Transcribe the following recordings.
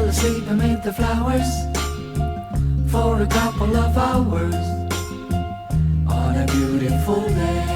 fell asleep amid the flowers for a couple of hours on a beautiful day.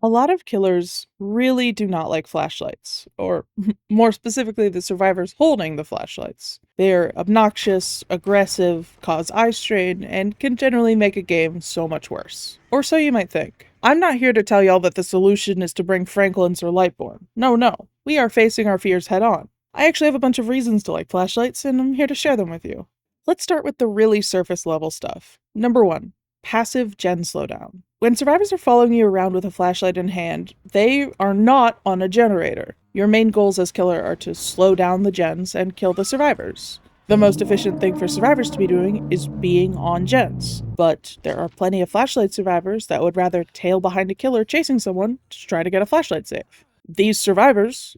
A lot of killers really do not like flashlights, or more specifically, the survivors holding the flashlights. They're obnoxious, aggressive, cause eye strain, and can generally make a game so much worse. Or so you might think. I'm not here to tell y'all that the solution is to bring Franklins or Lightborn. No. We are facing our fears head on. I actually have a bunch of reasons to like flashlights, and I'm here to share them with you. Let's start with the really surface level stuff. Number 1. Passive gen slowdown. When survivors are following you around with a flashlight in hand, they are not on a generator. Your main goals as killer are to slow down the gens and kill the survivors. The most efficient thing for survivors to be doing is being on gens, but there are plenty of flashlight survivors that would rather tail behind a killer chasing someone to try to get a flashlight save. These survivors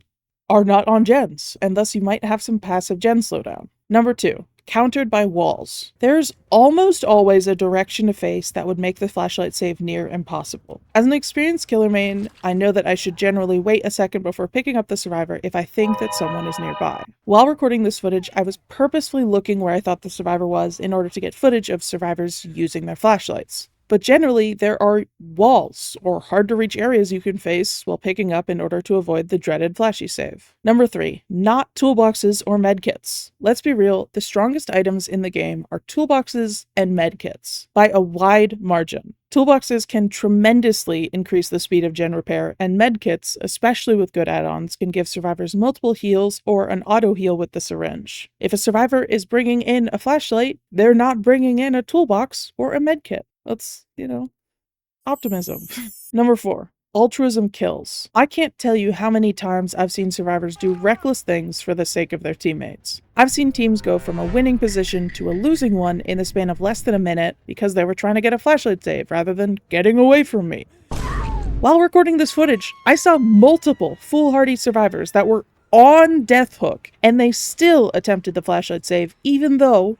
are not on gens, and thus you might have some passive gen slowdown. Number 2. Countered by walls. There's almost always a direction to face that would make the flashlight save near impossible. As an experienced killer main, I know that I should generally wait a second before picking up the survivor if I think that someone is nearby. While recording this footage, I was purposefully looking where I thought the survivor was in order to get footage of survivors using their flashlights. But generally, there are walls or hard-to-reach areas you can face while picking up in order to avoid the dreaded flashy save. Number 3. Not toolboxes or medkits. Let's be real, the strongest items in the game are toolboxes and medkits, by a wide margin. Toolboxes can tremendously increase the speed of gen repair, and medkits, especially with good add-ons, can give survivors multiple heals or an auto-heal with the syringe. If a survivor is bringing in a flashlight, they're not bringing in a toolbox or a medkit. That's, optimism. Number 4. Altruism kills. I can't tell you how many times I've seen survivors do reckless things for the sake of their teammates. I've seen teams go from a winning position to a losing one in the span of less than a minute because they were trying to get a flashlight save rather than getting away from me. While recording this footage, I saw multiple foolhardy survivors that were on death hook, and they still attempted the flashlight save even though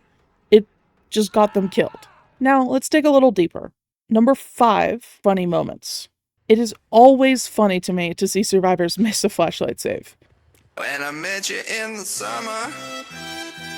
it just got them killed. Now, let's dig a little deeper. Number 5, funny moments. It is always funny to me to see survivors miss a flashlight save. When I met you in the summer.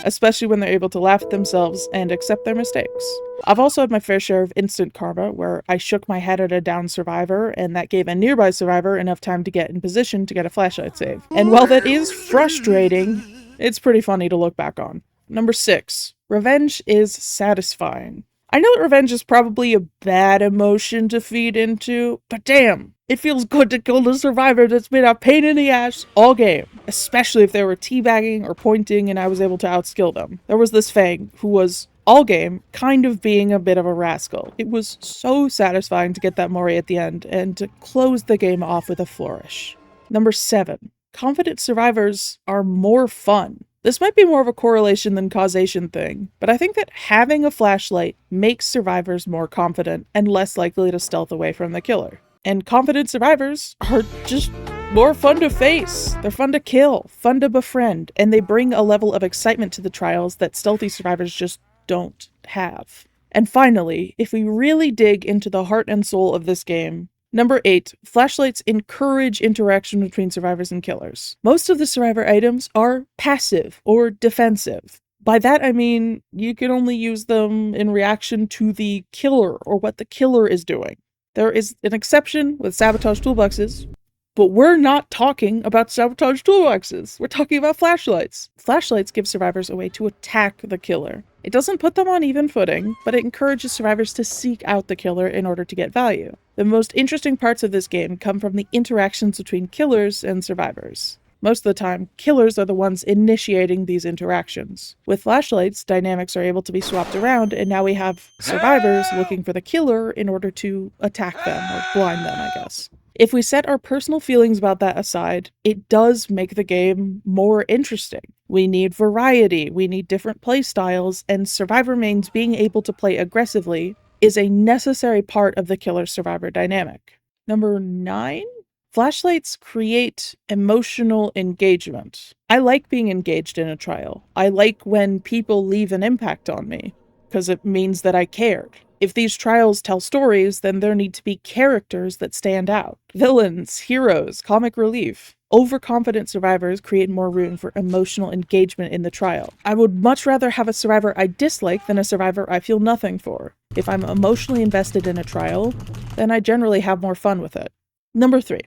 Especially when they're able to laugh at themselves and accept their mistakes. I've also had my fair share of instant karma, where I shook my head at a down survivor, and that gave a nearby survivor enough time to get in position to get a flashlight save. And while that is frustrating, it's pretty funny to look back on. Number 6, revenge is satisfying. I know that revenge is probably a bad emotion to feed into, but damn, it feels good to kill the survivor that's been a pain in the ass all game, especially if they were teabagging or pointing and I was able to outskill them. There was this Fang who was, all game, kind of being a bit of a rascal. It was so satisfying to get that Mori at the end and to close the game off with a flourish. Number 7. Confident survivors are more fun. This might be more of a correlation than causation thing, but I think that having a flashlight makes survivors more confident and less likely to stealth away from the killer. And confident survivors are just more fun to face. They're fun to kill, fun to befriend, and they bring a level of excitement to the trials that stealthy survivors just don't have. And finally, if we really dig into the heart and soul of this game, Number 8, flashlights encourage interaction between survivors and killers. Most of the survivor items are passive or defensive. By that I mean you can only use them in reaction to the killer or what the killer is doing. There is an exception with sabotage toolboxes, but we're not talking about sabotage toolboxes. We're talking about flashlights. Flashlights give survivors a way to attack the killer. It doesn't put them on even footing, but it encourages survivors to seek out the killer in order to get value. The most interesting parts of this game come from the interactions between killers and survivors. Most of the time, killers are the ones initiating these interactions. With flashlights, dynamics are able to be swapped around, and now we have survivors looking for the killer in order to attack them, or blind them, I guess. If we set our personal feelings about that aside, it does make the game more interesting. We need variety, we need different play styles, and survivor mains being able to play aggressively is a necessary part of the killer-survivor dynamic. Number 9? Flashlights create emotional engagement. I like being engaged in a trial. I like when people leave an impact on me, because it means that I cared. If these trials tell stories, then there need to be characters that stand out. Villains, heroes, comic relief. Overconfident survivors create more room for emotional engagement in the trial. I would much rather have a survivor I dislike than a survivor I feel nothing for. If I'm emotionally invested in a trial, then I generally have more fun with it. Number 10,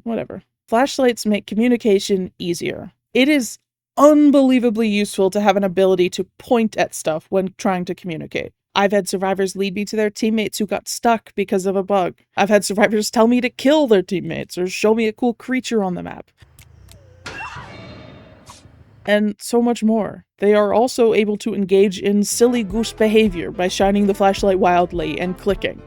whatever. Flashlights make communication easier. It is unbelievably useful to have an ability to point at stuff when trying to communicate. I've had survivors lead me to their teammates who got stuck because of a bug. I've had survivors tell me to kill their teammates or show me a cool creature on the map. And so much more. They are also able to engage in silly goose behavior by shining the flashlight wildly and clicking.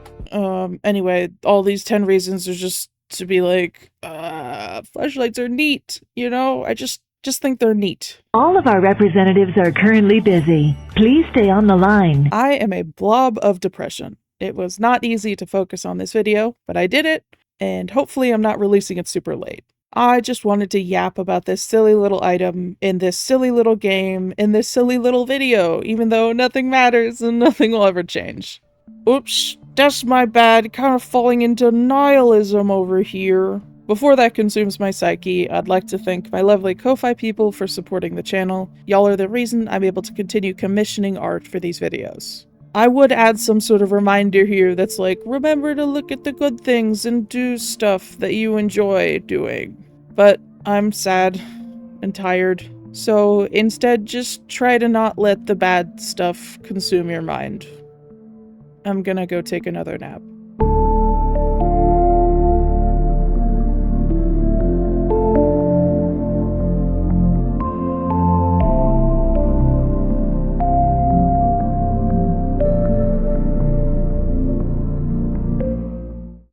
Anyway, all these 10 reasons are just to be like, flashlights are neat, you know? I just think they're neat. All of our representatives are currently busy. Please stay on the line. I am a blob of depression. It was not easy to focus on this video, but I did it, and hopefully I'm not releasing it super late. I just wanted to yap about this silly little item in this silly little game in this silly little video, even though nothing matters and nothing will ever change. Oops, that's my bad, kind of falling into nihilism over here. Before that consumes my psyche, I'd like to thank my lovely Ko-Fi people for supporting the channel. Y'all are the reason I'm able to continue commissioning art for these videos. I would add some sort of reminder here that's like, remember to look at the good things and do stuff that you enjoy doing. But I'm sad and tired, so instead just try to not let the bad stuff consume your mind. I'm gonna go take another nap.